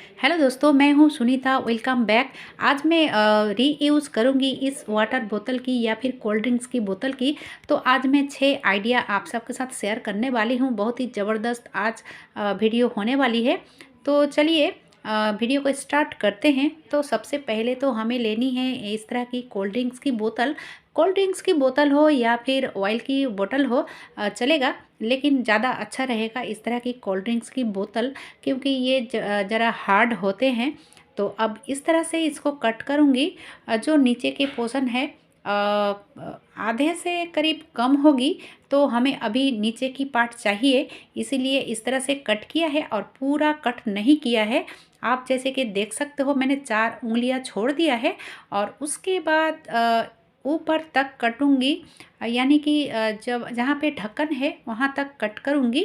Hello दोस्तों, मैं हूं सुनीता। Welcome back. आज मैं रीयूज़ करूंगी इस वाटर बोतल की या फिर कोल्ड ड्रिंक्स की बोतल की। तो आज मैं 6 आइडिया आप सबके साथ शेयर करने वाली हूं। बहुत ही ज़बरदस्त आज वीडियो होने वाली है। तो चलिए वीडियो को स्टार्ट करते हैं। तो सबसे पहले तो हमें लेनी है इस तरह की कोल्ड ड्रिंक्स की बोतल। कोल्ड ड्रिंक्स की बोतल हो या फिर ऑयल की बोतल हो चलेगा, लेकिन ज़्यादा अच्छा रहेगा इस तरह की कोल्ड ड्रिंक्स की बोतल, क्योंकि ये ज़रा हार्ड होते हैं। तो अब इस तरह से इसको कट करूँगी। जो नीचे के पोर्शन है आधे से करीब कम होगी, तो हमें अभी नीचे की पार्ट चाहिए, इसीलिए इस तरह से कट किया है और पूरा कट नहीं किया है। आप जैसे कि देख सकते हो, मैंने 4 उंगलियां छोड़ दिया है और उसके बाद ऊपर तक कटूंगी, यानी कि जब जहाँ पे ढक्कन है वहाँ तक कट करूँगी।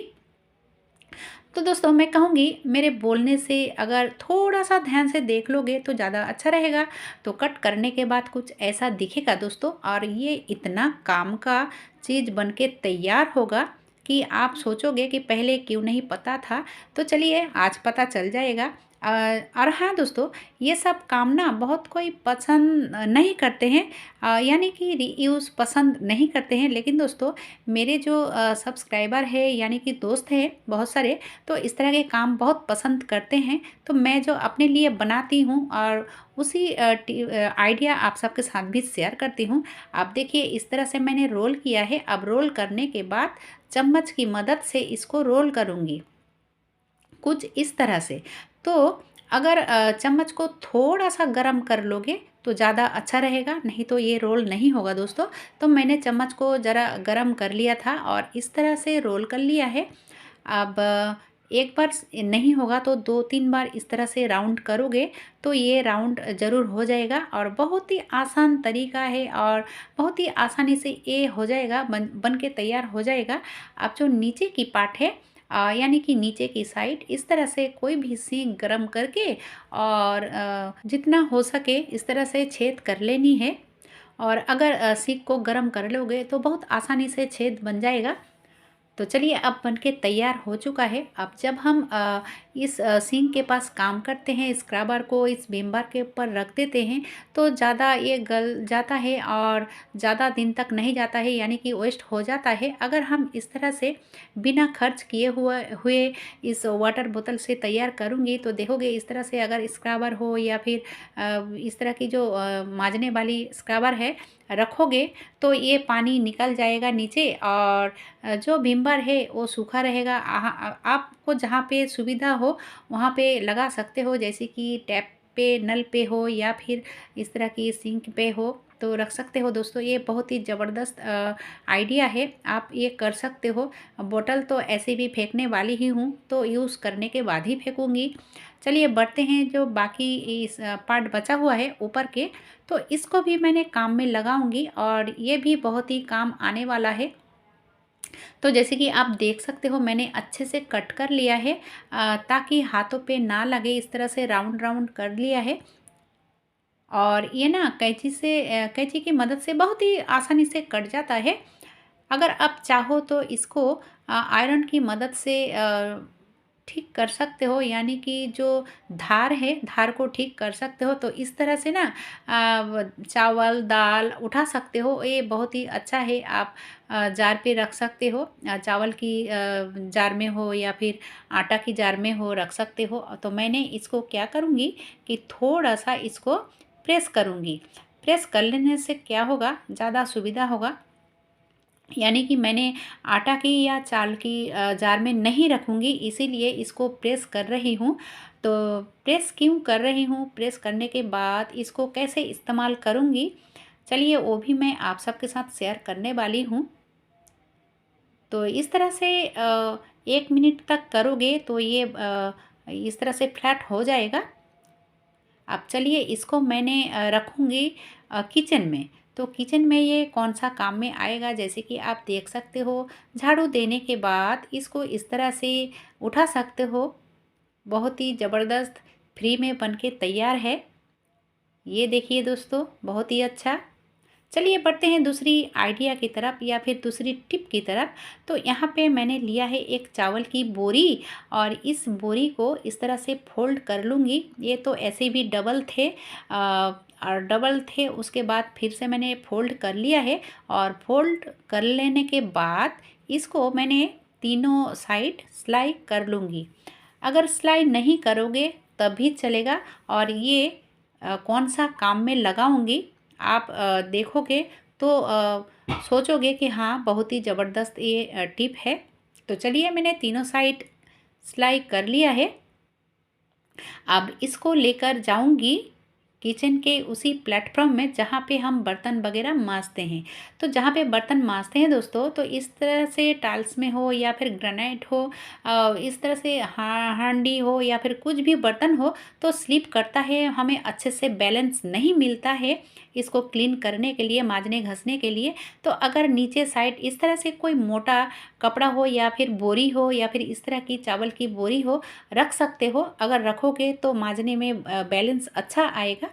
तो दोस्तों, मैं कहूँगी मेरे बोलने से अगर थोड़ा-सा ध्यान से देख लोगे तो ज़्यादा अच्छा रहेगा। तो कट करने के बाद कुछ ऐसा दिखेगा दोस्तों, और ये इतना काम का चीज़ बन के तैयार होगा कि आप सोचोगे कि पहले क्यों नहीं पता था। तो चलिए आज पता चल जाएगा। और हाँ दोस्तों, ये सब काम ना बहुत कोई पसंद नहीं करते हैं, यानी कि रीयूज़ पसंद नहीं करते हैं। लेकिन दोस्तों, मेरे जो सब्सक्राइबर है यानी कि दोस्त हैं बहुत सारे, तो इस तरह के काम बहुत पसंद करते हैं। तो मैं जो अपने लिए बनाती हूँ और उसी आइडिया आप सबके साथ भी शेयर करती हूँ। आप देखिए, इस तरह से मैंने रोल किया है। अब रोल करने के बाद चम्मच की मदद से इसको रोल करूँगी कुछ इस तरह से। तो अगर चम्मच को थोड़ा-सा गरम कर लोगे तो ज़्यादा अच्छा रहेगा, नहीं तो ये रोल नहीं होगा दोस्तों। तो मैंने चम्मच को ज़रा गरम कर लिया था और इस तरह से रोल कर लिया है। अब एक बार नहीं होगा तो 2-3 बार इस तरह से राउंड करोगे तो ये राउंड ज़रूर हो जाएगा, और बहुत ही आसान तरीका है और बहुत ही आसानी से ये हो जाएगा, बन के तैयार हो जाएगा। अब जो नीचे की पार्ट है, यानी कि नीचे की साइड, इस तरह से कोई भी सींग गरम करके और जितना हो सके इस तरह से छेद कर लेनी है। और अगर सीख को गरम कर लोगे तो बहुत आसानी से छेद बन जाएगा। तो चलिए, अब बनके तैयार हो चुका है। अब जब हम इस सिंक के पास काम करते हैं, स्क्रबर को इस विम बार के ऊपर रख देते हैं, तो ज़्यादा ये गल जाता है और ज़्यादा दिन तक नहीं जाता है, यानी कि वेस्ट हो जाता है। अगर हम इस तरह से बिना खर्च किए हुए इस वाटर बोतल से तैयार करूँगी तो देखोगे, इस तरह से अगर स्क्रबर हो या फिर इस तरह की जो माँजने वाली स्क्रबर है रखोगे, तो ये पानी निकल जाएगा नीचे और जो विम बार है वो सूखा रहेगा। आपको जहाँ पे सुविधा हो वहाँ पे लगा सकते हो, जैसे कि टैप पे, नल पे हो या फिर इस तरह की सिंक पे हो तो रख सकते हो दोस्तों। ये बहुत ही ज़बरदस्त आइडिया है, आप ये कर सकते हो। बोतल तो ऐसे भी फेंकने वाली ही हूँ, तो यूज़ करने के बाद ही फेंकूँगी। चलिए बढ़ते हैं, जो बाकी इस पार्ट बचा हुआ है ऊपर के, तो इसको भी मैंने काम में लगाऊंगी और ये भी बहुत ही काम आने वाला है। तो जैसे कि आप देख सकते हो, मैंने अच्छे से कट कर लिया है ताकि हाथों पे ना लगे। इस तरह से राउंड राउंड कर लिया है और ये ना कैंची से कैंची की मदद से बहुत ही आसानी से कट जाता है। अगर आप चाहो तो इसको आयरन की मदद से ठीक कर सकते हो, यानी कि जो धार है धार को ठीक कर सकते हो। तो इस तरह से ना चावल दाल उठा सकते हो। ये बहुत ही अच्छा है। आप जार पे रख सकते हो, चावल की जार में हो या फिर आटा की जार में हो रख सकते हो। तो मैंने इसको क्या करूँगी कि थोड़ा सा इसको प्रेस करूँगी। प्रेस कर लेने से क्या होगा, ज़्यादा सुविधा होगा। यानी कि मैंने आटा की या चावल की जार में नहीं रखूँगी, इसीलिए इसको प्रेस कर रही हूँ। तो प्रेस क्यों कर रही हूँ, प्रेस करने के बाद इसको कैसे इस्तेमाल करूँगी, चलिए वो भी मैं आप सबके साथ शेयर करने वाली हूँ। तो इस तरह से 1 मिनट तक करोगे तो ये इस तरह से फ्लैट हो जाएगा। अब चलिए, इसको मैंने रखूँगी किचन में। तो किचन में ये कौन सा काम में आएगा, जैसे कि आप देख सकते हो, झाड़ू देने के बाद इसको इस तरह से उठा सकते हो। बहुत ही ज़बरदस्त फ्री में बन के तैयार है। ये देखिए दोस्तों, बहुत ही अच्छा। चलिए बढ़ते हैं दूसरी आइडिया की तरफ या फिर दूसरी टिप की तरफ। तो यहाँ पे मैंने लिया है एक चावल की बोरी और इस बोरी को इस तरह से फोल्ड कर लूँगी। ये तो ऐसे भी डबल थे और डबल थे, उसके बाद फिर से मैंने फ़ोल्ड कर लिया है और फ़ोल्ड कर लेने के बाद इसको मैंने तीनों साइड सिलाई कर लूँगी। अगर सिलाई नहीं करोगे तब भी चलेगा और ये कौन सा काम में लगाऊंगी आप देखोगे तो सोचोगे कि हाँ बहुत ही ज़बरदस्त ये टिप है। तो चलिए मैंने तीनों साइड सिलाई कर लिया है। अब इसको लेकर जाऊंगी किचन के उसी प्लेटफॉर्म में जहाँ पे हम बर्तन वगैरह मांजते हैं। तो जहाँ पे बर्तन मांजते हैं दोस्तों, तो इस तरह से टाइल्स में हो या फिर ग्रेनाइट हो, इस तरह से हांडी हो या फिर कुछ भी बर्तन हो तो स्लिप करता है, हमें अच्छे से बैलेंस नहीं मिलता है इसको क्लीन करने के लिए, मांजने घसने के लिए। तो अगर नीचे साइड इस तरह से कोई मोटा कपड़ा हो या फिर बोरी हो या फिर इस तरह की चावल की बोरी हो, रख सकते हो। अगर रखोगे तो मांजने में बैलेंस अच्छा आएगा।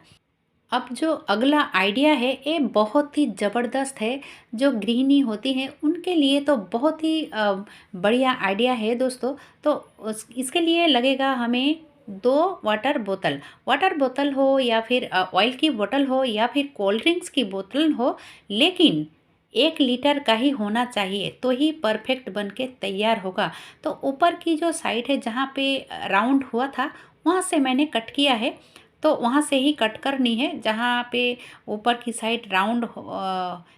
अब जो अगला आइडिया है ये बहुत ही ज़बरदस्त है। जो गृहिणी होती हैं उनके लिए तो बहुत ही बढ़िया आइडिया है दोस्तों। तो इसके लिए लगेगा हमें 2 वाटर बोतल हो या फिर ऑयल की बोतल हो या फिर कोल्ड ड्रिंक्स की बोतल हो, लेकिन 1 लीटर का ही होना चाहिए तो ही परफेक्ट बन के तैयार होगा। तो ऊपर की जो साइड है जहाँ पे राउंड हुआ था वहाँ से मैंने कट किया है, तो वहाँ से ही कट करनी है। जहाँ पे ऊपर की साइड राउंड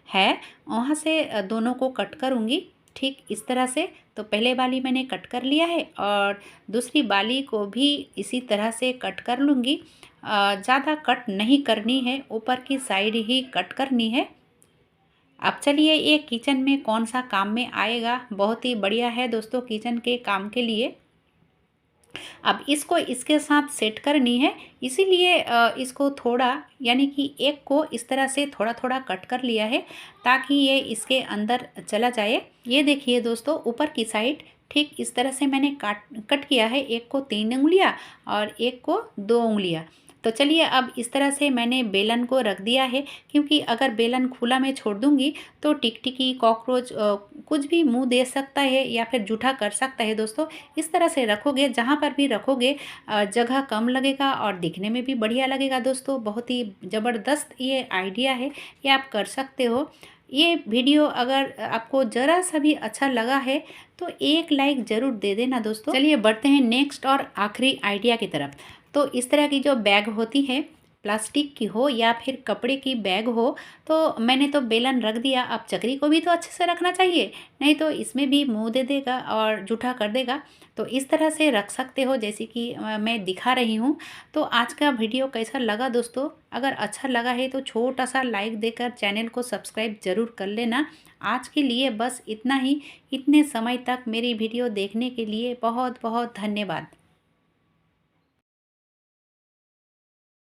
है वहाँ से दोनों को कट करूँगी ठीक इस तरह से। तो पहले वाली मैंने कट कर लिया है और दूसरी वाली को भी इसी तरह से कट कर लूँगी। ज़्यादा कट नहीं करनी है, ऊपर की साइड ही कट करनी है। अब चलिए ये किचन में कौन सा काम में आएगा, बहुत ही बढ़िया है दोस्तों किचन के काम के लिए। अब इसको इसके साथ सेट करनी है, इसीलिए इसको थोड़ा यानी कि एक को इस तरह से थोड़ा थोड़ा कट कर लिया है ताकि ये इसके अंदर चला जाए। ये देखिए दोस्तों ऊपर की साइड ठीक इस तरह से मैंने कट किया है, एक को 3 उंगलियां और एक को 2 उंगलियां। तो चलिए अब इस तरह से मैंने बेलन को रख दिया है, क्योंकि अगर बेलन खुला में छोड़ दूंगी तो टिकटिकी कॉकरोच कुछ भी मुंह दे सकता है या फिर जूठा कर सकता है दोस्तों। इस तरह से रखोगे, जहाँ पर भी रखोगे जगह कम लगेगा और दिखने में भी बढ़िया लगेगा दोस्तों। बहुत ही ज़बरदस्त ये आइडिया है, ये आप कर सकते हो। ये वीडियो अगर आपको ज़रा सा भी अच्छा लगा है तो एक लाइक ज़रूर दे देना दोस्तों। चलिए बढ़ते हैं नेक्स्ट और आखिरी आइडिया की तरफ। तो इस तरह की जो बैग होती है, प्लास्टिक की हो या फिर कपड़े की बैग हो, तो मैंने तो बेलन रख दिया। अब चक्री को भी तो अच्छे से रखना चाहिए, नहीं तो इसमें भी मुंह दे देगा और जूठा कर देगा। तो इस तरह से रख सकते हो जैसे कि मैं दिखा रही हूँ। तो आज का वीडियो कैसा लगा दोस्तों? अगर अच्छा लगा है तो छोटा सा लाइक देकर चैनल को सब्सक्राइब ज़रूर कर लेना। आज के लिए बस इतना ही। इतने समय तक मेरी वीडियो देखने के लिए बहुत बहुत धन्यवाद।